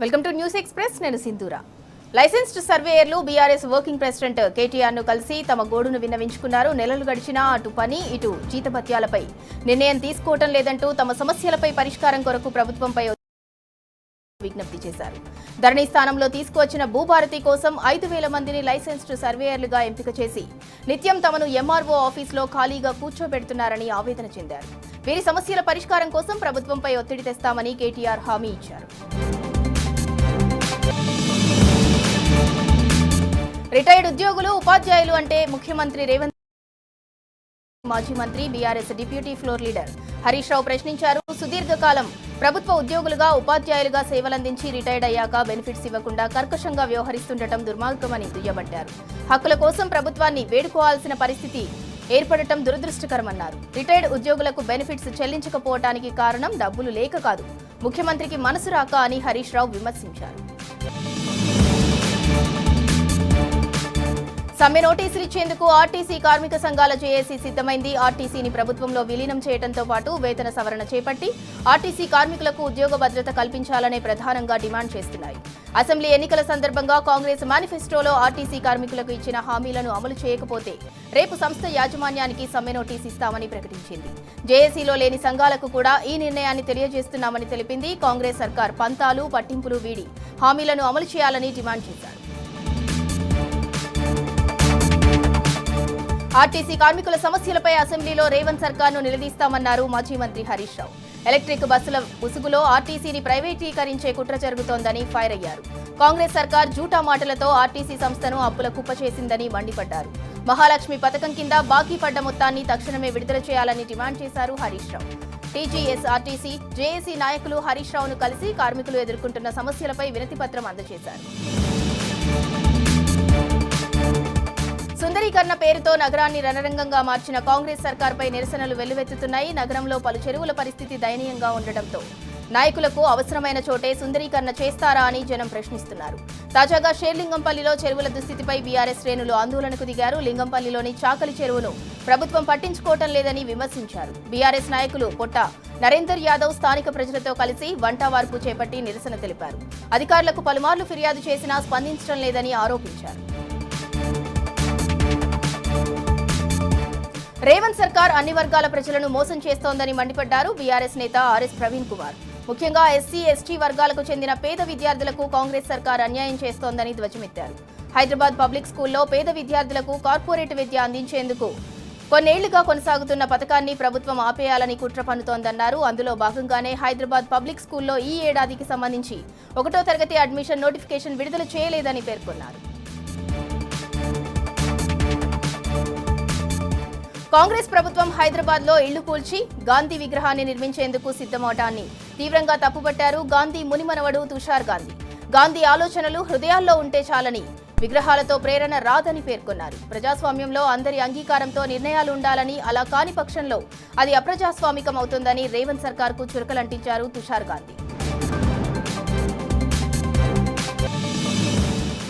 Welcome to news express. నేను Sindhura. Licensed సర్వేయర్లు BRS working president KTR ను కలిసి తమ గోడును విన్నవించుకున్నారు. నెలలు గడిచినా అటు పని ఇటు జీతభత్యాలపై నిర్ణయం తీసుకోవటం లేదంటూ తమ సమస్యలపై పరిష్కారం కొరకు ప్రభుత్వంపై విజ్ఞప్తి చేశారు. ధరణి స్థానంలో తీసుకువచ్చిన భూభారతి కోసం 5,000 మందిని లైసెన్స్డ్ సర్వేయర్లుగా ఎంపిక చేసి నిత్యం తమను ఎంఆర్ఓ ఆఫీసులో ఖాళీగా కూర్చోబెడుతున్నారని ఆవేదన చెందారు. వీరి సమస్యల పరిష్కారం కోసం ప్రభుత్వంపై ఒత్తిడి తెస్తామని కేటీఆర్ హామీ ఇచ్చారు. రిటైర్డ్ ఉద్యోగులు ఉపాధ్యాయులు అంటే ముఖ్యమంత్రి రేవంత్ మాజీ మంత్రి BRS deputy floor leader Harish Rao ప్రశ్నించారు. సుదీర్ఘకాలం ప్రభుత్వ ఉద్యోగులుగా ఉపాధ్యాయులుగా సేవలందించి రిటైర్డ్ అయ్యాక బెనిఫిట్స్ ఇవ్వకుండా కర్కశంగా వ్యవహరిస్తుండటం దుర్మార్గమని దుయ్యబట్టారు. హక్కుల కోసం ప్రభుత్వాన్ని వేడుకోవాల్సిన పరిస్థితి ఏర్పడటం దురదృష్టకరమన్నారు. రిటైర్డ్ ఉద్యోగులకు బెనిఫిట్స్ చెల్లించకపోవడానికి కారణం డబ్బులు లేక కాదు, ముఖ్యమంత్రికి మనసు రాక అని హరీష్ రావు విమర్శించారు. సమ్మె నోటీసులు ఇచ్చేందుకు ఆర్టీసీ కార్మిక సంఘాల జేఏసీ సిద్ధమైంది. ఆర్టీసీని ప్రభుత్వంలో విలీనం చేయడంతో పాటు వేతన సవరణ చేపట్టి ఆర్టీసీ కార్మికులకు ఉద్యోగ భద్రత కల్పించాలనే ప్రధానంగా డిమాండ్ చేస్తున్నాయి. అసెంబ్లీ ఎన్నికల సందర్భంగా కాంగ్రెస్ మేనిఫెస్టోలో ఆర్టీసీ కార్మికులకు ఇచ్చిన హామీలను అమలు చేయకపోతే రేపు సంస్థ యాజమాన్యానికి సమ్మె నోటీసు ఇస్తామని ప్రకటించింది. జేఏసీలో లేని సంఘాలకు కూడా ఈ నిర్ణయాన్ని తెలియజేస్తున్నామని తెలిపింది. కాంగ్రెస్ సర్కార్ పంతాలు పట్టింపులు వీడి హామీలను అమలు చేయాలని డిమాండ్ చేశారు. ఆర్టీసీ కార్మికుల సమస్యలపై అసెంబ్లీలో రేవంత్ సర్కార్ను నిలదీస్తామన్నారు మాజీ మంత్రి హరీష్ రావు. ఎలక్ట్రిక్ బస్సుల ముసుగులో ఆర్టీసీని ప్రైవేటీకరించే కుట్ర జరుగుతోందని ఫైర్ అయ్యారు. కాంగ్రెస్ సర్కార్ జూటా మాటలతో ఆర్టీసీ సంస్థను అప్పుల కుప్ప చేసిందని మండిపడ్డారు. మహాలక్ష్మి పథకం కింద బాకీ పడ్డ మొత్తాన్ని తక్షణమే విడుదల చేయాలని డిమాండ్ చేశారు Harish Rao. TGS, RTC, JAC నాయకులు హరీష్ రావును కలిసి కార్మికులు ఎదుర్కొంటున్న సమస్యలపై వినతిపత్రం అందజేశారు. సుందరీకరణ పేరుతో నగరాన్ని రణరంగంగా మార్చిన కాంగ్రెస్ సర్కార్పై నిరసనలు వెల్లువెత్తుతున్నాయి. నగరంలో పలు చెరువుల పరిస్థితి దయనీయంగా ఉండటంతో నాయకులకు అవసరమైన చోటే సుందరీకరణ చేస్తారా అని జనం ప్రశ్నిస్తున్నారు. తాజాగా షేర్లింగంపల్లిలో చెరువుల దుస్థితిపై బీఆర్ఎస్ శ్రేణులు ఆందోళనకు దిగారు. లింగంపల్లిలోని చాకలి చెరువును ప్రభుత్వం పట్టించుకోవటం లేదని విమర్శించారు. బీఆర్ఎస్ నాయకులు పొట్ట నరేందర్ యాదవ్ స్థానిక ప్రజలతో కలిసి వంటవార్పు చేపట్టి నిరసన తెలిపారు. అధికారులకు పలుమార్లు ఫిర్యాదు చేసినా స్పందించడం లేదని ఆరోపించారు. రేవంత్ సర్కార్ అన్ని వర్గాల ప్రజలను మోసం చేస్తోందని మండిపడ్డారు బీఆర్ఎస్ నేత ఆర్ఎస్ ప్రవీణ్ కుమార్. ముఖ్యంగా ఎస్సీ, ఎస్టీ వర్గాలకు చెందిన పేద విద్యార్థులకు కాంగ్రెస్ సర్కార్ అన్యాయం చేస్తోందని ధ్వజమెత్తారు. హైదరాబాద్ పబ్లిక్ స్కూల్లో పేద విద్యార్థులకు కార్పొరేట్ విద్య అందించేందుకు కొన్నేళ్లుగా కొనసాగుతున్న పథకాన్ని ప్రభుత్వం ఆపేయాలని కుట్ర పన్నుతోందన్నారు. అందులో భాగంగానే హైదరాబాద్ పబ్లిక్ స్కూల్లో ఈ ఏడాదికి సంబంధించి 1వ తరగతి అడ్మిషన్ నోటిఫికేషన్ విడుదల చేయలేదని పేర్కొన్నారు. కాంగ్రెస్ ప్రభుత్వం హైదరాబాద్ లో ఇళ్లు కూల్చి గాంధీ విగ్రహాన్ని నిర్మించేందుకు సిద్ధమవటాన్ని తీవ్రంగా తప్పుపట్టారు. గాంధీ మునిమనవడు తుషార్ గాంధీ. గాంధీ ఆలోచనలు హృదయాల్లో ఉంటే చాలని, విగ్రహాలతో ప్రేరణ రాదని పేర్కొన్నారు. ప్రజాస్వామ్యంలో అందరి అంగీకారంతో నిర్ణయాలు ఉండాలని, అలా కాని పక్షంలో అది అప్రజాస్వామికం అవుతుందని రేవంత్ సర్కార్కు చురకలంటించారు తుషార్ గాంధీ.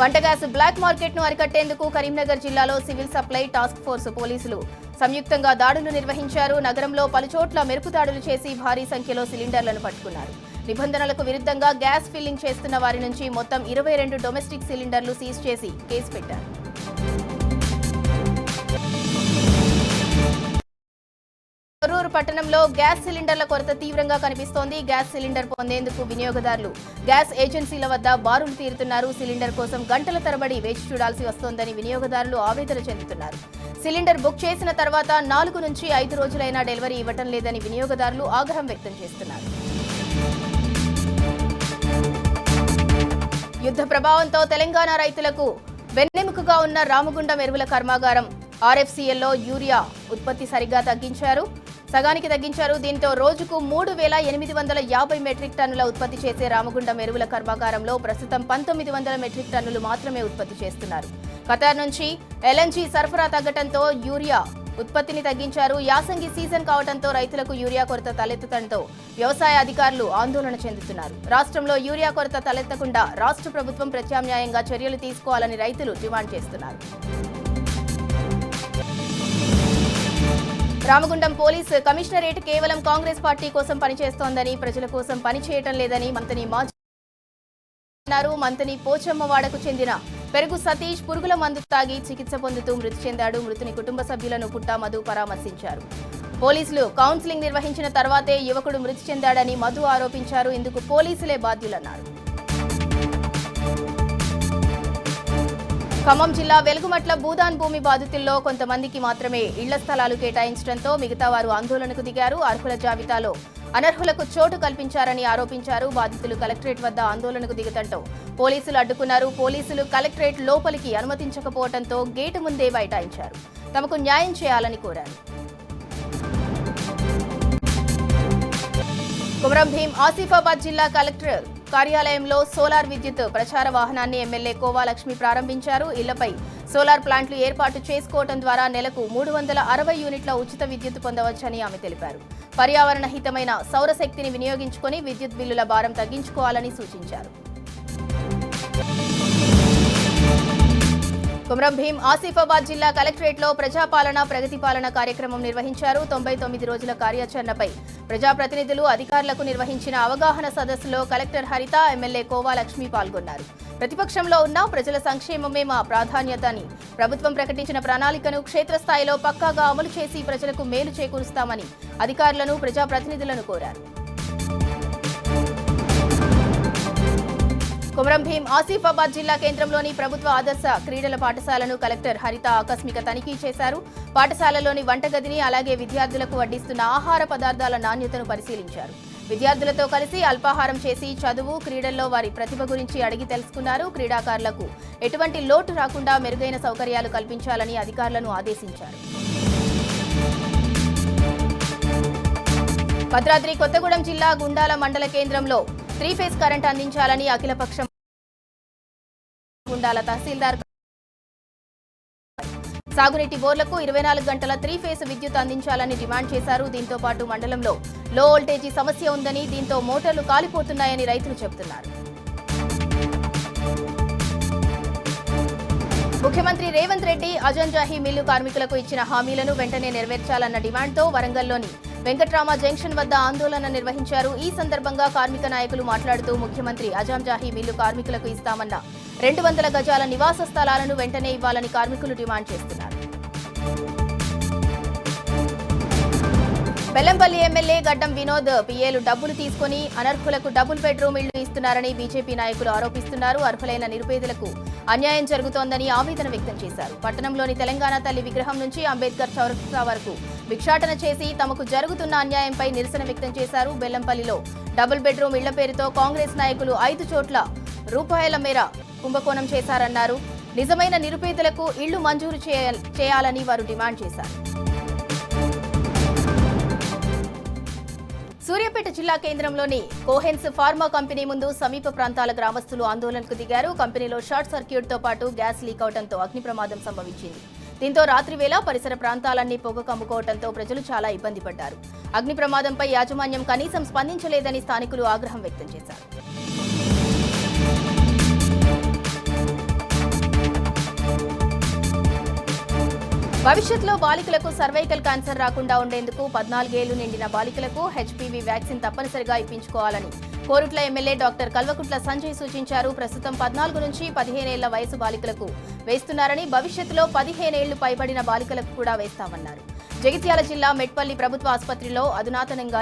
వంట గ్యాస్ బ్లాక్ మార్కెట్ ను అరికట్టేందుకు కరీంనగర్ జిల్లాలో సివిల్ సప్లై టాస్క్ ఫోర్స్ పోలీసులు సంయుక్తంగా దాడులు నిర్వహించారు. నగరంలో పలుచోట్ల మెరుపు దాడులు చేసి భారీ సంఖ్యలో సిలిండర్లను పట్టుకున్నారు. నిబంధనలకు విరుద్ధంగా గ్యాస్ ఫిల్లింగ్ చేస్తున్న వారి నుంచి మొత్తం 22 డొమెస్టిక్ సిలిండర్లు సీజ్ చేసి కేసు పెట్టారు. తొర్రూరు పట్టణంలో గ్యాస్ సిలిండర్ల కొరత తీవ్రంగా కనిపిస్తోంది. గ్యాస్ సిలిండర్ పొందేందుకు వినియోగదారులు గ్యాస్ ఏజెన్సీల వద్ద బారులు తీరుతున్నారు. సిలిండర్ కోసం గంటల తరబడి వేచి చూడాల్సి వస్తోందని వినియోగదారులు ఆవేదన చెందుతున్నారు. సిలిండర్ బుక్ చేసిన తర్వాత 4 నుంచి 5 రోజులైనా డెలివరీ ఇవ్వటం లేదని వినియోగదారులు ఆగ్రహం వ్యక్తం చేస్తున్నారు. యుద్ధ ప్రభావంతో తెలంగాణ రైతులకు వెన్నెముకగా ఉన్న రామగుండం ఎరువుల కర్మాగారం ఆర్ఎఫ్సీఎల్లో యూరియా ఉత్పత్తి సగానికి తగ్గించారు. దీంతో రోజుకు 3,850 మెట్రిక్ టన్నుల ఉత్పత్తి చేసే రామగుండం ఎరువుల కర్మాగారంలో ప్రస్తుతం 1,900 మెట్రిక్ టన్నులు మాత్రమే ఉత్పత్తి చేస్తున్నారు. ఖతార్ నుంచి ఎల్ఎన్జీ సరఫరా తగ్గడంతో యూరియా ఉత్పత్తిని తగ్గించారు. యాసంగి సీజన్ కావడంతో రైతులకు యూరియా కొరత తలెత్తడంతో వ్యవసాయ అధికారులు ఆందోళన చెందుతున్నారు. రాష్ట్రంలో యూరియా కొరత తలెత్తకుండా రాష్ట్ర ప్రభుత్వం ప్రత్యామ్నాయంగా చర్యలు తీసుకోవాలని రైతులు డిమాండ్ చేస్తున్నారు. రామగుండం పోలీస్ కమిషనరేట్ కేవలం కాంగ్రెస్ పార్టీ కోసం పనిచేస్తోందని, ప్రజల కోసం పనిచేయటం లేదని మంత్రి మాజీ అన్నారు. మంతని పోచమ్మవాడకు చెందిన పెరుగు సతీష్ పురుగుల మందు తాగి చికిత్స పొందుతూ మృతి చెందాడు. మృతుని కుటుంబ సభ్యులను పుట్టా మధు పరామర్శించారు. పోలీసులు కౌన్సిలింగ్ నిర్వహించిన తర్వాతే యువకుడు మృతి చెందాడని మధు ఆరోపించారు. ఇందుకు పోలీసులే బాధ్యులన్నారు. ఖమ్మం జిల్లా వెలుగుమట్ల భూదాన్ భూమి బాధితుల్లో కొంతమందికి మాత్రమే ఇళ్ల స్థలాలు కేటాయించడంతో మిగతా వారు ఆందోళనకు దిగారు. అర్హుల జాబితాలో అనర్హులకు చోటు కల్పించారని ఆరోపించారు. బాధితులు కలెక్టరేట్ వద్ద ఆందోళనకు దిగడంతో పోలీసులు అడ్డుకున్నారు. పోలీసులు కలెక్టరేట్ లోపలికి అనుమతించకపోవడంతో గేటు ముందే బైఠాయించారు. తమకు న్యాయం చేయాలని కోరారు. కుమరం భీం ఆసిఫాబాద్ జిల్లా కలెక్టర్ కార్యాలయంలో సోలార్ విద్యుత్ ప్రచార వాహనాన్ని ఎమ్మెల్యే కోవా లక్ష్మి ప్రారంభించారు. ఇళ్లపై సోలార్ ప్లాంట్లు ఏర్పాటు చేసుకోవడం ద్వారా నెలకు 360 యూనిట్ల ఉచిత విద్యుత్ పొందవచ్చని ఆమె తెలిపారు. పర్యావరణ హితమైన సౌరశక్తిని వినియోగించుకొని విద్యుత్ బిల్లుల భారం తగ్గించుకోవాలని సూచించారు. కుమరం భీం ఆసిఫాబాద్ జిల్లా కలెక్టరేట్లో ప్రజాపాలన ప్రగతి పాలన కార్యక్రమం నిర్వహించారు. 99 రోజుల కార్యాచరణపై ప్రజాప్రతినిధులు అధికారులకు నిర్వహించిన అవగాహన సదస్సులో కలెక్టర్ హరిత, ఎమ్మెల్యే కోవా లక్ష్మి పాల్గొన్నారు. ప్రతిపక్షంలో ఉన్న ప్రజల సంక్షేమమే మా ప్రాధాన్యత అని ప్రభుత్వం ప్రకటించిన ప్రణాళికను క్షేత్రస్థాయిలో పక్కాగా అమలు చేసి ప్రజలకు మేలు చేకూరుస్తామని అధికారులను ప్రజాప్రతినిధులను కోరారు. కుమరం భీం ఆసిఫాబాద్ జిల్లా కేంద్రంలోని ప్రభుత్వ ఆదర్శ క్రీడల పాఠశాలను కలెక్టర్ హరిత ఆకస్మిక తనిఖీ చేశారు. పాఠశాలలోని వంటగదిని అలాగే విద్యార్థులకు వడ్డిస్తున్న ఆహార పదార్థాల నాణ్యతను పరిశీలించారు. విద్యార్థులతో కలిసి అల్పాహారం చేసి చదువు, క్రీడల్లో వారి ప్రతిభ గురించి అడిగి తెలుసుకున్నారు. క్రీడాకారులకు ఎటువంటి లోటు రాకుండా మెరుగైన సౌకర్యాలు కల్పించాలని అధికారులను ఆదేశించారు. భద్రాద్రి కొత్తగూడెం జిల్లా గుండాల మండల కేంద్రంలో 3 ఫేజ్ కరెంట్ అందించాలని అఖిలపక్షం గుండాల తహసీల్దార్ సాగునీటి బోర్లకు 24 గంటల 3 ఫేజ్ విద్యుత్ అందించాలని డిమాండ్ చేశారు. దీంతో పాటు మండలంలో లో వోల్టేజీ సమస్య ఉందని, దీంతో మోటార్లు కాలిపోతున్నాయని రైతులు చెబుతున్నారు. ముఖ్యమంత్రి రేవంత్ రెడ్డి అజంజాహి మిల్లు కార్మికులకు ఇచ్చిన హామీలను వెంటనే నెరవేర్చాలన్న డిమాండ్తో వరంగల్లోని వెంకట్రామ జంక్షన్ వద్ద ఆందోళన నిర్వహించారు. ఈ సందర్భంగా కార్మిక నాయకులు మాట్లాడుతూ ముఖ్యమంత్రి అజంజాహి మిల్లు కార్మికులకు ఇస్తామన్న 200 గజాల నివాస స్థలాలను వెంటనే ఇవ్వాలని కార్మికులు డిమాండ్ చేస్తున్నారు. బెల్లంపల్లి ఎమ్మెల్యే గడ్డం వినోద్ పిఏలు డబ్బులు తీసుకుని అనర్హులకు డబుల్ బెడ్రూమ్ ఇళ్లు ఇస్తున్నారని బీజేపీ నాయకులు ఆరోపిస్తున్నారు. అర్హులైన నిరుపేదలకు అన్యాయం జరుగుతోందని ఆవేదన వ్యక్తం చేశారు. పట్టణంలోని తెలంగాణ తల్లి విగ్రహం నుంచి అంబేద్కర్ చౌరస్తా వరకు భిక్షాటన చేసి తమకు జరుగుతున్న అన్యాయంపై నిరసన వ్యక్తం చేశారు. బెల్లంపల్లిలో డబుల్ బెడ్రూమ్ ఇళ్ల పేరుతో కాంగ్రెస్ నాయకులు 5 చోట్ల రూపాయల మేర కుంభకోణం చేశారన్నారు. నిజమైన నిరుపేదలకు ఇళ్లు మంజూరు చేయాలని వారు డిమాండ్ చేశారు. సూర్యాపేట జిల్లా కేంద్రంలోని కోహెన్స్ ఫార్మా కంపెనీ ముందు సమీప ప్రాంతాల గ్రామస్తులు ఆందోళనకు దిగారు. కంపెనీలో షార్ట్ సర్క్యూట్తో పాటు గ్యాస్ లీక్ అవడంతో అగ్ని ప్రమాదం సంభవించింది. దీంతో రాత్రివేళ పరిసర ప్రాంతాలన్నీ పొగ కమ్ముకోవడంతో ప్రజలు చాలా ఇబ్బంది పడ్డారు. అగ్ని ప్రమాదంపై యాజమాన్యం కనీసం స్పందించలేదని స్థానికులు ఆగ్రహం వ్యక్తం చేశారు. భవిష్యత్తులో బాలికలకు సర్వైకల్ క్యాన్సర్ రాకుండా ఉండేందుకు 14 ఏళ్లు నిండిన బాలికలకు హెచ్పీవీ వ్యాక్సిన్ తప్పనిసరిగా ఇప్పించుకోవాలని కోరుట్ల ఎమ్మెల్యే డాక్టర్ కల్వకుంట్ల సంజయ్ సూచించారు. ప్రస్తుతం 14 నుంచి 15 ఏళ్ల వయసు బాలికలకు వేస్తున్నారని, భవిష్యత్తులో 15 ఏళ్లు పైబడిన బాలికలకు కూడా వేస్తామన్నారు. జగిత్యాల జిల్లా మెట్పల్లి ప్రభుత్వ ఆసుపత్రిలో అధునాతనంగా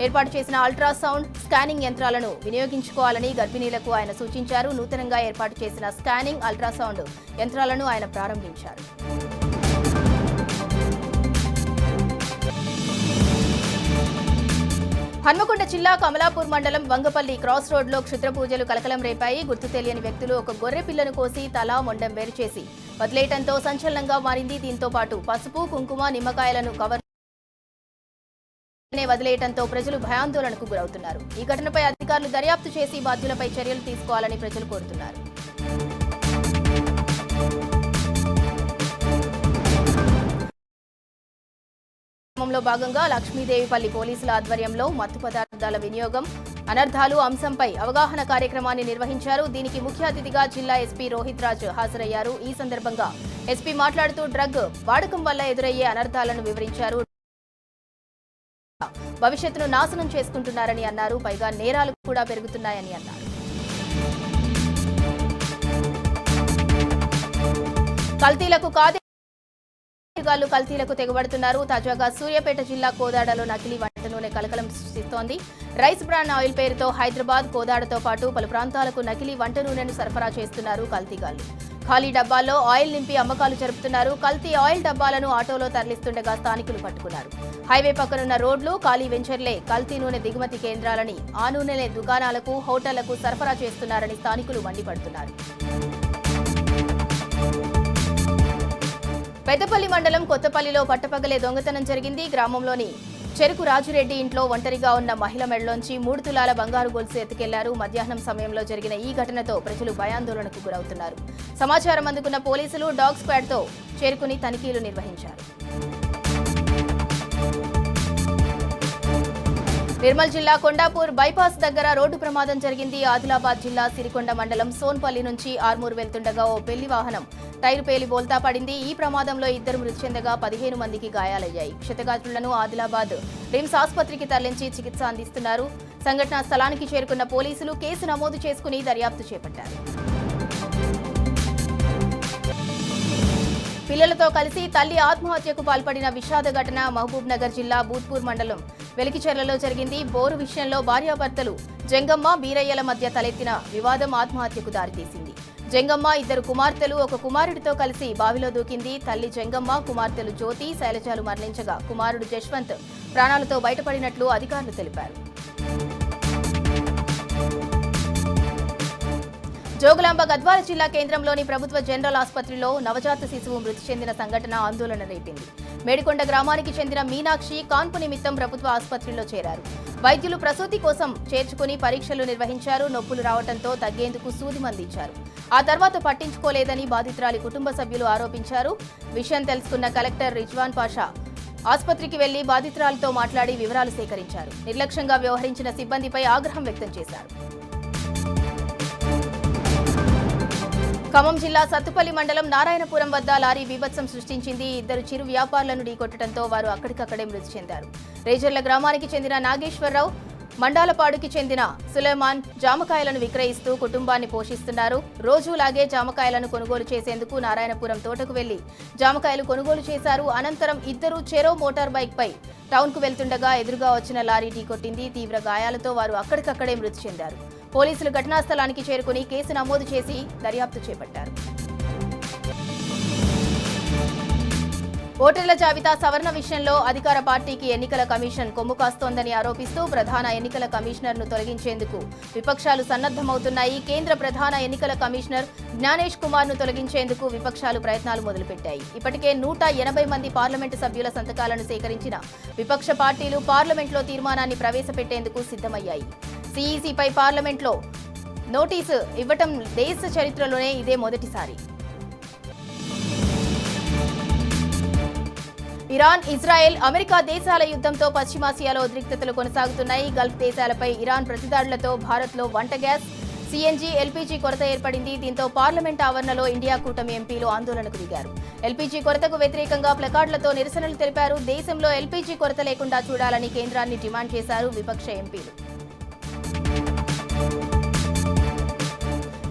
ఏర్పాటు చేసిన అల్ట్రాసౌండ్ స్కానింగ్ యంత్రాలను వినియోగించుకోవాలని గర్భిణీలకు ఆయన సూచించారు. నూతనంగా ఏర్పాటు చేసిన స్కానింగ్, అల్ట్రాసౌండ్ యంత్రాలను ఆయన ప్రారంభించారు. హన్మకొండ జిల్లా కమలాపూర్ మండలం వంగపల్లి క్రాస్ రోడ్లో క్షుద్ర పూజలు కలకలం రేపాయి. గుర్తు తెలియని వ్యక్తులు ఒక గొర్రె పిల్లను కోసి తల, మొండెం వేరు చేసి వదిలేయటంతో సంచలనంగా మారింది. దీంతో పాటు పసుపు, కుంకుమ, నిమ్మకాయలను కవర్ వదిలేయటంతో ప్రజలు భయాందోళనకు గురవుతున్నారు. ఈ ఘటనపై అధికారులు దర్యాప్తు చేసి బాధ్యులపై చర్యలు తీసుకోవాలని ప్రజలు కోరుతున్నారు. కార్యక్రమంలో భాగంగా లక్ష్మీదేవిపల్లి పోలీసుల ఆధ్వర్యంలో మత్తు పదార్థాల వినియోగం, అనర్థాలు అంశంపై అవగాహన కార్యక్రమాన్ని నిర్వహించారు. దీనికి ముఖ్య అతిథిగా జిల్లా ఎస్పీ రోహిత్ రాజ్ హాజరయ్యారు. ఈ సందర్భంగా ఎస్పీ మాట్లాడుతూ డ్రగ్ వాడకం వల్ల ఎదురయ్యే అనర్థాలను వివరించారు. భవిష్యత్తును నాశనం చేసుకుంటున్నారని అన్నారు. పైగా నేరాలు కూడా పెరుగుతున్నాయని అన్నారు. కల్తీలకు కల్తీలకు తెగబడుతున్నారు. తాజాగా సూర్యాపేట జిల్లా కోదాడలో నకిలీ వంట నూనె కలకలం సృష్టిస్తోంది. రైస్ బ్రాండ్ ఆయిల్ పేరుతో హైదరాబాద్, కోదాడతో పాటు పలు ప్రాంతాలకు నకిలీ వంట నూనెను సరఫరా చేస్తున్నారు కల్తీగాళ్లు. ఖాళీ డబ్బాల్లో ఆయిల్ నింపి అమ్మకాలు జరుపుతున్నారు. కల్తీ ఆయిల్ డబ్బాలను ఆటోలో తరలిస్తుండగా స్థానికులు పట్టుకున్నారు. హైవే పక్కనున్న రోడ్లు, ఖాళీ వెంచర్లే కల్తీ నూనె దిగుమతి కేంద్రాలని, ఆ నూనెలే దుకాణాలకు, హోటళ్లకు సరఫరా చేస్తున్నారని స్థానికులు మండిపడుతున్నారు. పెద్దపల్లి మండలం కొత్తపల్లిలో పట్టపగలే దొంగతనం జరిగింది. గ్రామంలోని చెరుకు రాజురెడ్డి ఇంట్లో ఒంటరిగా ఉన్న మహిళ మెడలోంచి 3 తులాల బంగారు గొలుసు ఎత్తుకెళ్లారు. మధ్యాహ్నం సమయంలో జరిగిన ఈ ఘటనతో ప్రజలు భయాందోళనకు గురవుతున్నారు. సమాచారం అందుకున్న పోలీసులు డాగ్ స్క్వాడ్తో చేరుకుని తనిఖీలు నిర్వహించారు. నిర్మల్ జిల్లా కొండాపూర్ బైపాస్ దగ్గర రోడ్డు ప్రమాదం జరిగింది. ఆదిలాబాద్ జిల్లా సిరికొండ మండలం సోన్పల్లి నుంచి ఆర్మూర్ వెళ్తుండగా ఓ పెళ్లి వాహనం టైరు పేలి బోల్తా పడింది. ఈ ప్రమాదంలో 2 మృతి చెందగా 15 మందికి గాయాలయ్యాయి. క్షతగాత్రులను ఆదిలాబాద్ రిమ్స్ ఆసుపత్రికి తరలించి చికిత్స అందిస్తున్నారు. సంఘటనా స్థలానికి చేరుకున్న పోలీసులు కేసు నమోదు చేసుకుని దర్యాప్తు చేపట్టారు. పిల్లలతో కలిసి తల్లి ఆత్మహత్యకు పాల్పడిన విషాద ఘటన మహబూబ్ నగర్ జిల్లా బూత్పూర్ మండలం వెలికిచెర్లలో జరిగింది. బోరు విషయంలో భార్యాభర్తలు జంగమ్మ, బీరయ్యల మధ్య తలెత్తిన వివాదం ఆత్మహత్యకు దారితీసింది. జంగమ్మ 2 కుమార్తెలు, 1 కుమారుడితో కలిసి బావిలో దూకింది. తల్లి జంగమ్మ, కుమార్తెలు జ్యోతి, శైలజాలు మరణించగా కుమారుడు జశ్వంత్ ప్రాణాలతో బయటపడినట్లు అధికారులు తెలిపారు. జోగులాంబ గద్వాల జిల్లా కేంద్రంలోని ప్రభుత్వ జనరల్ ఆసుపత్రిలో నవజాత శిశువు మృతి చెందిన సంఘటన ఆందోళన రేపింది. మేడికొండ గ్రామానికి చెందిన మీనాక్షి కాన్పు నిమిత్తం ప్రభుత్వ ఆసుపత్రిలో చేరారు. వైద్యులు ప్రసూతి కోసం చేర్చుకుని పరీక్షలు నిర్వహించారు. నొప్పులు రావడంతో తగ్గేందుకు సూది మందించారు. ఆ తర్వాత పట్టించుకోలేదని బాధితురాలి కుటుంబ సభ్యులు ఆరోపించారు. విషయం తెలుసుకున్న కలెక్టర్ రిజ్వాన్ పాషా ఆసుపత్రికి వెళ్లి బాధితురాలతో మాట్లాడి వివరాలు సేకరించారు. నిర్లక్ష్యంగా వ్యవహరించిన సిబ్బందిపై ఆగ్రహం వ్యక్తం చేశారు. ఖమ్మం జిల్లా సత్తుపల్లి మండలం నారాయణపురం వద్ద లారీ బీభత్సం సృష్టించింది. 2 చిరు వ్యాపారులను ఢీకొట్టడంతో వారు అక్కడికక్కడే మృతి చెందారు. రేజర్ల గ్రామానికి చెందిన నాగేశ్వరరావు, మండాలపాడుకి చెందిన సులేమాన్ జామకాయలను విక్రయిస్తూ కుటుంబాన్ని పోషిస్తున్నారు. రోజులాగే జామకాయలను కొనుగోలు చేసేందుకు నారాయణపురం తోటకు వెళ్లి జామకాయలు కొనుగోలు చేశారు. అనంతరం 2 చెరో మోటార్ బైక్ పై టౌన్కు వెళ్తుండగా ఎదురుగా వచ్చిన లారీ ఢీకొట్టింది. తీవ్ర గాయాలతో వారు అక్కడికక్కడే మృతి చెందారు. పోలీసులు ఘటనా స్థలానికి చేరుకుని కేసు నమోదు చేసి దర్యాప్తు చేపట్టారు. ఓటర్ల జాబితా సవరణ విషయంలో అధికార పార్టీకి ఎన్నికల కమిషన్ కొమ్ము కాస్తోందని ఆరోపిస్తూ ప్రధాన ఎన్నికల కమిషనర్ను తొలగించేందుకు విపక్షాలు సన్నద్దమవుతున్నాయి. కేంద్ర ప్రధాన ఎన్నికల కమిషనర్ జ్ఞానేష్ కుమార్ను తొలగించేందుకు విపక్షాలు ప్రయత్నాలు మొదలుపెట్టాయి. ఇప్పటికే 180 మంది పార్లమెంటు సభ్యుల సంతకాలను సేకరించిన విపక్ష పార్టీలు పార్లమెంట్లో తీర్మానాన్ని ప్రవేశపెట్టేందుకు సిద్ధమయ్యాయి. సిఈసిపై పార్లమెంట్లో నోటీసు ఇవ్వటం దేశ చరిత్రలోనే ఇదే మొదటిసారి. ఇరాన్, ఇజ్రాయెల్, అమెరికా దేశాల యుద్ధంతో పశ్చిమాసియాలో ఉద్రిక్తతలు కొనసాగుతున్నాయి. గల్ఫ్ దేశాలపై ఇరాన్ ప్రతిదాడులతో భారత్లో వంట గ్యాస్, సిఎన్జీ, ఎల్పీజీ కొరత ఏర్పడింది. దీంతో పార్లమెంట్ ఆవరణలో ఇండియా కూటమి ఎంపీలు ఆందోళనకు దిగారు. ఎల్పీజీ కొరతకు వ్యతిరేకంగా ప్లకార్డులతో నిరసనలు తెలిపారు. దేశంలో ఎల్పీజీ కొరత లేకుండా చూడాలని కేంద్రాన్ని డిమాండ్ చేశారు విపక్ష ఎంపీలు.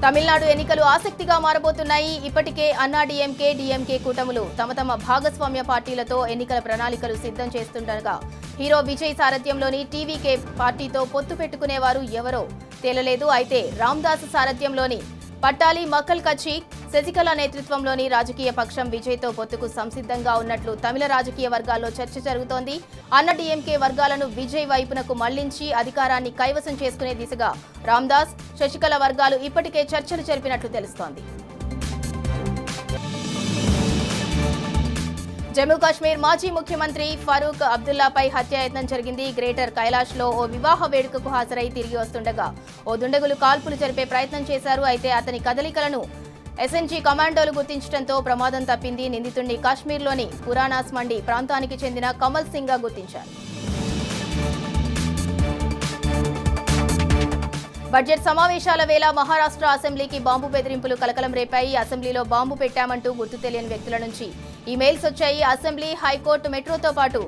తమిళనాడు ఎన్నికలు ఆసక్తిగా మారబోతున్నాయి. ఇప్పటికే అన్నా డీఎంకే, డీఎంకే కూటములు తమ భాగస్వామ్య పార్టీలతో ఎన్నికల ప్రణాళికలు సిద్ధం చేస్తుండగా హీరో విజయ్ సారథ్యంలోని టీవీకే పార్టీతో పొత్తు పెట్టుకునేవారు ఎవరో తేలలేదు. అయితే రామ్దాస్ సారథ్యంలోని పట్టాలి, మక్కల్ కచ్చి, శశికళ నేతృత్వంలోని రాజకీయ పక్షం విజయ్తో పొత్తుకు సంసిద్ధంగా ఉన్నట్లు తమిళ రాజకీయ వర్గాల్లో చర్చ జరుగుతోంది. అన్న డీఎంకే వర్గాలను విజయ్ వైపునకు మళ్లించి అధికారాన్ని కైవసం చేసుకునే దిశగా రామ్దాస్, శశికళ వర్గాలు ఇప్పటికే చర్చలు జరిపినట్లు తెలుస్తోంది. జమ్మూ కాశ్మీర్ మాజీ ముఖ్యమంత్రి ఫరూక్ అబ్దుల్లాపై హత్యాయత్నం జరిగింది. గ్రేటర్ కైలాష్లో ఓ వివాహ వేడుకకు హాజరై తిరిగి వస్తుండగా ఓ దుండగులు కాల్పులు జరిపే ప్రయత్నం చేశారు. అయితే అతని కదలికలను ఎస్ఎన్జీ కమాండోలు గుర్తించడంతో ప్రమాదం తప్పింది. నిందితుడిని కాశ్మీర్లోని పురానాస్ మండి ప్రాంతానికి చెందిన కమల్ సింగ్గా గుర్తించారు. బడ్జెట్ సమావేశాల వేళ మహారాష్ట్ర అసెంబ్లీకి బాంబు బెదిరింపులు కలకలం రేపాయి. అసెంబ్లీలో బాంబు పెట్టామంటూ గుర్తు తెలియని వ్యక్తుల నుంచి ఈమెయిల్స్ వచ్చాయి. అసెంబ్లీ, హైకోర్టు, మెట్రోతో పాటు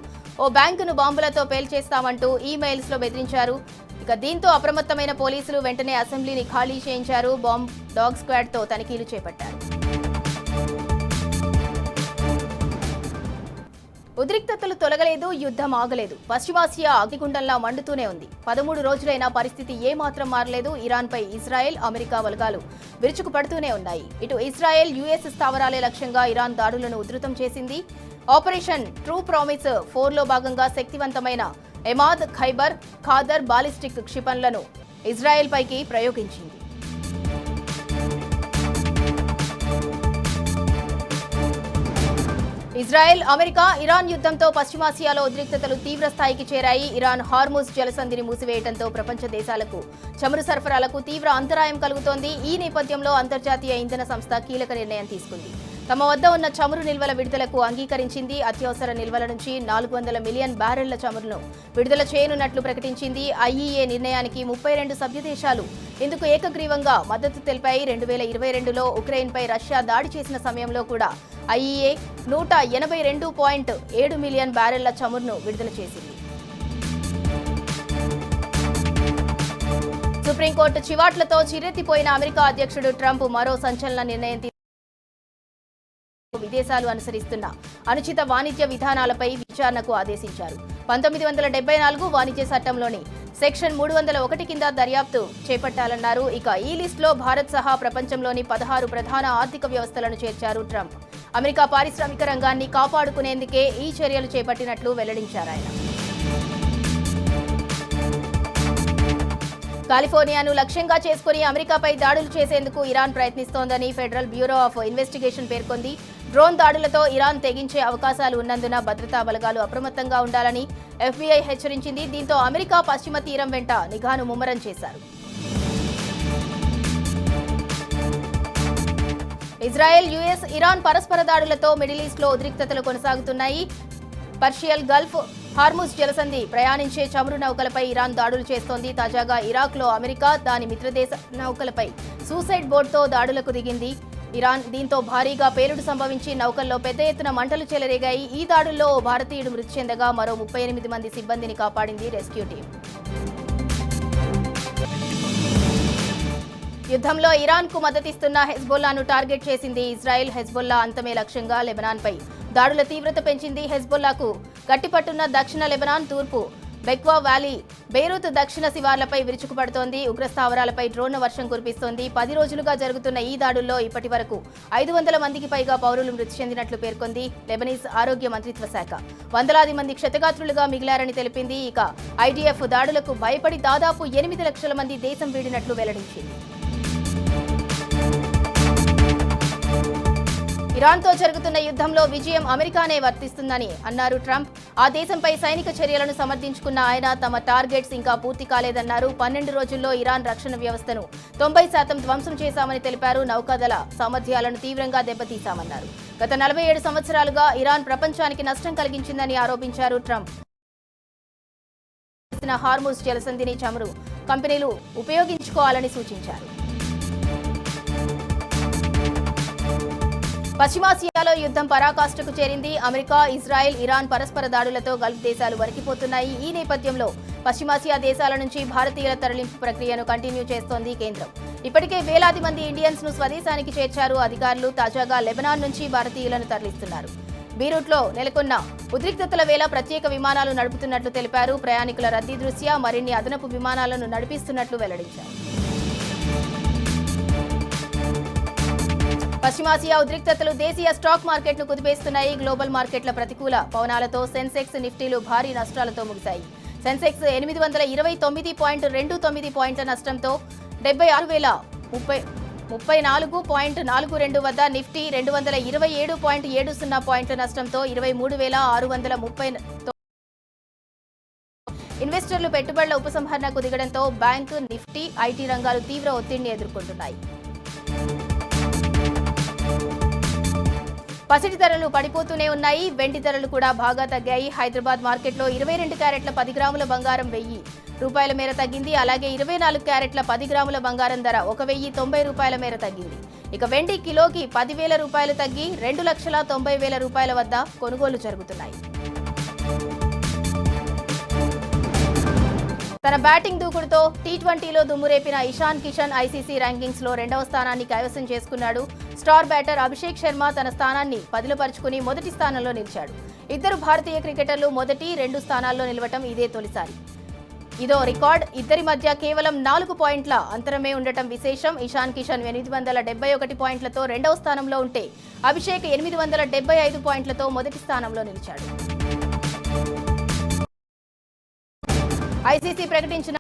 ఓ బ్యాంకును బాంబులతో పేల్చేస్తామంటూ ఈమెయిల్స్ లో బెదిరించారు. ఇక దీంతో అప్రమత్తమైన పోలీసులు వెంటనే అసెంబ్లీని ఖాళీ చేయించారు. బాంబ్ డాగ్ స్క్వాడ్ తో తనిఖీలు చేపట్టారు. ఉద్రిక్తతలు తొలగలేదు, యుద్ధం ఆగలేదు. పశ్చిమాసియా అగ్నిగుండంలా మండుతూనే ఉంది. 13 రోజులైనా పరిస్థితి ఏమాత్రం మారలేదు. ఇరాన్పై ఇజ్రాయెల్, అమెరికా బలగాలు విరుచుకుపడుతూనే ఉన్నాయి. ఇటు ఇజ్రాయెల్, యుఎస్ స్థావరాలే లక్ష్యంగా ఇరాన్ దాడులను ఉధృతం చేసింది. ఆపరేషన్ ట్రూ ప్రామిస్ 4లో భాగంగా శక్తివంతమైన ఎమాద్ ఖైబర్ ఖాదర్ బాలిస్టిక్ క్షిపణులను ఇజ్రాయెల్ పైకి ప్రయోగించింది. ఇజ్రాయెల్, అమెరికా, ఇరాన్ యుద్ధంతో పశ్చిమాసియాలో ఉద్రిక్తతలు తీవ్ర స్థాయికి చేరాయి. ఇరాన్ హార్ముజ్ జలసంధిని మూసివేయడంతో ప్రపంచ దేశాలకు చమురు సరఫరాలకు తీవ్ర అంతరాయం కలుగుతోంది. ఈ నేపథ్యంలో అంతర్జాతీయ ఇంధన సంస్థ కీలక నిర్ణయం తీసుకుంది. తమ వద్ద ఉన్న చమురు నిల్వల విడుదలకు అంగీకరించింది. అత్యవసర నిల్వల నుంచి 400 మిలియన్ బ్యారెళ్ల చమురును విడుదల చేయనున్నట్లు ప్రకటించింది. ఐఈఏ నిర్ణయానికి 32 సభ్య దేశాలు ఇందుకు ఏకగ్రీవంగా మద్దతు తెలిపాయి. 2022లో ఉక్రెయిన్పై రష్యా దాడి చేసిన సమయంలో కూడా ఐఈఏ 182.7 మిలియన్ బ్యారెళ్ల చమురును విడుదల చేసింది. సుప్రీంకోర్టు చివాట్లతో చిరెత్తిపోయిన అమెరికా అధ్యక్షుడు ట్రంప్ మరో సంచలన నిర్ణయం విదేశాలు అనుసరిస్తున్న అనుచిత వాణిజ్య విధానాలపై విచారణకు ఆదేశించారు. 1974 వాణిజ్య చట్టంలోని సెక్షన్ 301 కింద దర్యాప్తు చేపట్టాలన్నారు. ఇక ఈ లిస్టులో భారత్ సహా ప్రపంచంలోని 16 ప్రధాన ఆర్థిక వ్యవస్థలను చేర్చారు ట్రంప్. అమెరికా పారిశ్రామిక రంగాన్ని కాపాడుకునేందుకే ఈ చర్యలు చేపట్టినట్లు వెల్లడించారు ఆయన. కాలిఫోర్నియాను లక్ష్యంగా చేసుకుని అమెరికాపై దాడులు చేసేందుకు ఇరాన్ ప్రయత్నిస్తోందని ఫెడరల్ బ్యూరో ఆఫ్ ఇన్వెస్టిగేషన్ పేర్కొంది. డ్రోన్ దాడులతో ఇరాన్ తెగించే అవకాశాలు ఉన్నందున భద్రతా బలగాలు అప్రమత్తంగా ఉండాలని ఎఫ్బీఐ హెచ్చరించింది. దీంతో అమెరికా పశ్చిమ తీరం వెంట నిఘాను ముమ్మరం చేశారు. ఇజ్రాయెల్, యుఎస్, ఇరాన్ పరస్పర దాడులతో మిడిల్ ఈస్ట్ లో ఉద్రిక్తతలు కొనసాగుతున్నాయి. పర్షియన్ గల్ఫ్, హార్ముజ్ జలసంధి ప్రయాణించే చమురు నౌకలపై ఇరాన్ దాడులు చేస్తోంది. తాజాగా ఇరాక్లో అమెరికా దాని మిత్రదేశ నౌకలపై సూసైడ్ బోట్తో దాడులకు దిగింది ఇరాన్. దీంతో భారీగా పేలుడు సంభవించి నౌకల్లో పెద్ద ఎత్తున మంటలు చెలరేగాయి. ఈ దాడుల్లో ఓ భారతీయుడు మృతి చెందగా మరో 38 మంది సిబ్బందిని కాపాడింది రెస్క్యూ టీం. యుద్ధంలో ఇరాన్ కు మద్దతిస్తున్న హెజ్బొల్లాను టార్గెట్ చేసింది ఇజ్రాయెల్. హెజ్బొల్లా అంతమే లక్ష్యంగా లెబనాన్పై దాడుల తీవ్రత పెంచింది. హెజ్బొల్లాకు గట్టిపట్టున్న దక్షిణ లెబనాన్, తూర్పు బెక్వా వ్యాలీ, బెయిరూత్ దక్షిణ శివార్లపై విరుచుకుపడుతోంది. ఉగ్రస్థావరాలపై డ్రోన్ల వర్షం కురిపిస్తోంది. 10 రోజులుగా జరుగుతున్న ఈ దాడుల్లో ఇప్పటి వరకు 500 మందికి పైగా పౌరులు మృతి చెందినట్లు పేర్కొంది లెబనీస్ ఆరోగ్య మంత్రిత్వ శాఖ. వందలాది మంది క్షతగాత్రులుగా మిగిలారని తెలిపింది. ఇక ఐడీఎఫ్ దాడులకు భయపడి దాదాపు 8 లక్షల మంది దేశం వీడినట్లు వెల్లడించింది. ఇరాన్తో జరుగుతున్న యుద్ధంలో విజయం అమెరికానే వర్తిస్తుందని అన్నారు ట్రంప్. ఆ దేశంపై సైనిక చర్యలను సమర్థించుకున్న ఆయన తమ టార్గెట్స్ ఇంకా పూర్తి కాలేదన్నారు. 12 రోజుల్లో ఇరాన్ రక్షణ వ్యవస్థను 90% ధ్వంసం చేశామని తెలిపారు. నౌకాదళ సామర్థ్యాలను తీవ్రంగా దెబ్బతీశామన్నారు. గత 47 సంవత్సరాలుగా ఇరాన్ ప్రపంచానికి నష్టం కలిగించిందని ఆరోపించారు ట్రంప్. హార్ముజ్ జలసంధిని చమురు కంపెనీలు ఉపయోగించుకోవాలని సూచించారు. పశ్చిమాసియాలో యుద్ధం పరాకాష్ఠకు చేరింది. అమెరికా, ఇజ్రాయెల్, ఇరాన్ పరస్పర దాడులతో గల్ఫ్ దేశాలు వణికిపోతున్నాయి. ఈ నేపథ్యంలో పశ్చిమాసియా దేశాల నుంచి భారతీయుల తరలింపు ప్రక్రియను కంటిన్యూ చేస్తోంది కేంద్రం. ఇప్పటికే వేలాది మంది ఇండియన్స్ ను స్వదేశానికి చేర్చారు అధికారులు. తాజాగా లెబనాన్ నుంచి భారతీయులను తరలిస్తున్నారు. బీరూట్లో నెలకొన్న ఉద్రిక్తతల వేళ ప్రత్యేక విమానాలు నడుపుతున్నట్లు తెలిపారు. ప్రయాణికుల రద్దీ దృష్ట్యా మరిన్ని అదనపు విమానాలను నడిపిస్తున్నట్లు వెల్లడించారు. పశ్చిమాసియా ఉద్రిక్తతలు దేశీయ స్టాక్ మార్కెట్ను కుదిపేస్తున్నాయి. గ్లోబల్ మార్కెట్ల ప్రతికూల పవనాలతో సెన్సెక్స్, నిఫ్టీలు భారీ నష్టాలతో ముగిశాయి. సెన్సెక్స్ 824.29 పాయింట్ల నష్టంతో 76,034.42 వద్ద, నిఫ్టీ 227.70 పాయింట్ల నష్టంతో 23,630. ఇన్వెస్టర్లు పెట్టుబడుల ఉపసంహరణకు దిగడంతో బ్యాంకు, నిఫ్టీ, ఐటీ రంగాలు తీవ్ర ఒత్తిడిని ఎదుర్కొంటున్నాయి. పసిడి ధరలు పడిపోతూనే ఉన్నాయి. వెండి ధరలు కూడా బాగా తగ్గాయి. హైదరాబాద్ మార్కెట్లో 22 క్యారెట్ల 10 గ్రాముల బంగారం 1000 రూపాయల మేర తగ్గింది. అలాగే 24 క్యారెట్ల 10 గ్రాముల బంగారం ధర 1090 రూపాయల మేర తగ్గింది. ఇక వెండి కిలోకి 10,000 రూపాయలు తగ్గి 2,90,000 రూపాయల వద్ద కొనుగోలు జరుగుతున్నాయి. తన బ్యాటింగ్ దూకుడుతో టీ20లో దుమ్మురేపిన ఇషాన్ కిషన్ ఐసీసీ ర్యాంకింగ్స్ లో 2వ స్థానాన్ని కైవసం చేసుకున్నాడు. స్టార్ బ్యాటర్ అభిషేక్ శర్మ తన స్థానాన్ని పదిలపరుచుకుని మొదటి స్థానంలో నిలిచాడు. ఇద్దరు భారతీయ క్రికెటర్లు మొదటి, 2 స్థానాల్లో నిలవటం ఇదే తొలిసారి. ఇదో రికార్డ్. ఇద్దరి మధ్య కేవలం 4 పాయింట్ల అంతరమే ఉండటం విశేషం. ఇషాన్ కిషన్ 871 పాయింట్లతో 2వ స్థానంలో ఉంటే అభిషేక్ 875 పాయింట్లతో మొదటి స్థానంలో నిలిచాడు. ఐసీసీ ప్రకటించిన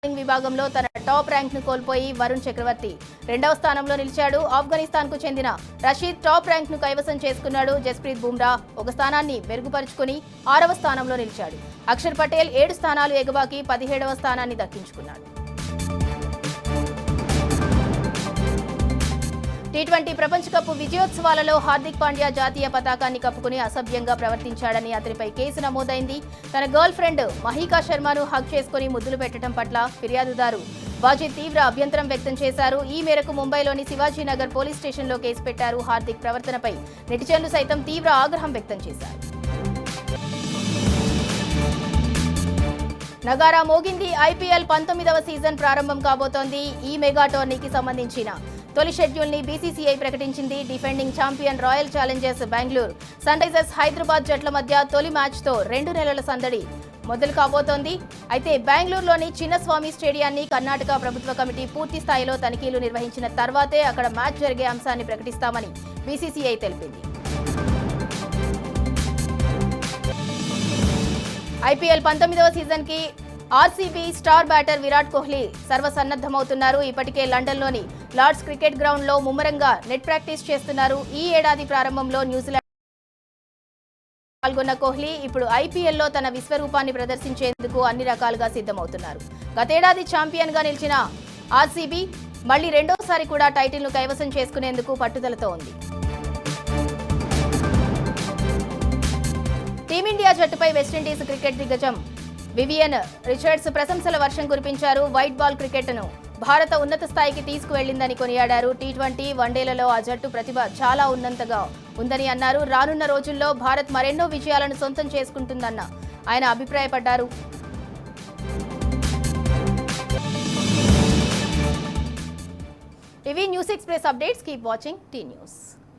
విభాగంలో తన టాప్ ర్యాంక్ ను కోల్పోయి వరుణ్ చక్రవర్తి 2వ స్థానంలో నిలిచాడు. ఆఫ్ఘనిస్తాన్ కు చెందిన రషీద్ టాప్ ర్యాంక్ ను కైవసం చేసుకున్నాడు. జస్ప్రీత్ బుమ్రా ఒక స్థానాన్ని మెరుగుపరుచుకుని 6వ స్థానంలో నిలిచాడు. అక్షర్ పటేల్ 7 స్థానాలు ఎగబాకి 17వ స్థానాన్ని దక్కించుకున్నాడు. టీ20 ప్రపంచ కప్ విజయోత్సవాలలో హార్దిక్ పాండ్యా జాతీయ పతాకాన్ని కప్పుకుని అసభ్యంగా ప్రవర్తించాడని అతనిపై కేసు నమోదైంది. తన గర్ల్ ఫ్రెండ్ మహికా శర్మను హగ్ చేసుకుని ముద్దులు పెట్టడం పట్ల ఫిర్యాదుదారు వాజిద్ తీవ్ర అభ్యంతరం వ్యక్తం చేశారు. ఈ మేరకు ముంబైలోని శివాజీనగర్ పోలీస్ స్టేషన్లో కేసు పెట్టారు. హార్దిక్ ప్రవర్తనపై నెటిజన్లు సైతం తీవ్ర ఆగ్రహం వ్యక్తం చేశారు. నగారా మోగింది. ఐపీఎల్ 19వ సీజన్ ప్రారంభం కాబోతోంది. ఈ మెగా టోర్నీకి సంబంధించిన తొలి షెడ్యూల్ ని బీసీసీఐ ప్రకటించింది. Defending champion Royal Challengers Bengaluru, Sunrisers Hyderabad జట్ల మధ్య తొలి మ్యాచ్తో 2 నెలల సందడి మొదలు కాబోతోంది. అయితే బెంగళూరులోని చిన్నస్వామి స్టేడియాన్ని కర్ణాటక ప్రభుత్వ కమిటీ పూర్తి స్థాయిలో తనిఖీలు నిర్వహించిన తర్వాతే అక్కడ మ్యాచ్ జరిగే అంశాన్ని ప్రకటిస్తామని బీసీసీఐ తెలిపింది. ఐపీఎల్ 19వ సీజన్ కి RCB star batter Virat Kohli సర్వసన్నద్ధమవుతున్నారు. ఇప్పటికే లండన్లోని లార్డ్స్ క్రికెట్ గ్రౌండ్ లో ముమ్మరంగా నెట్ ప్రాక్టీస్ చేస్తున్నారు. ఈ ఏడాది ప్రారంభంలో న్యూజిలాండ్ పాల్గొన్న కోహ్లీ ఇప్పుడు ఐపీఎల్లో తన విశ్వరూపాన్ని ప్రదర్శించేందుకు అన్ని రకాలుగా సిద్ధమవుతున్నారు. గతేడాది ఛాంపియన్ గా నిలిచిన ఆర్సీబీ మళ్లీ రెండోసారి కూడా టైటిల్ ను కైవసం చేసుకునేందుకు పట్టుదలతో ఉంది. టీమిండియా జట్టుపై వెస్టిండీస్ క్రికెట్ దిగ్గజం వివియన్ రిచర్డ్స్ ప్రశంసల వర్షం కురిపించారు. వైట్ బాల్ క్రికెట్ను భారత ఉన్నత స్థాయికి తీసుకువెళ్లిందని కొనియాడారు. టీ20, వన్డేలలో ఆ జట్టు ప్రతిభ చాలా ఉన్నంతగా ఉందని అన్నారు. రానున్న రోజుల్లో భారత్ మరెన్నో విజయాలను సొంతం చేసుకుంటుందన్న ఆయన అభిప్రాయపడ్డారు. ఇవి news express updates. Keep watching tea news.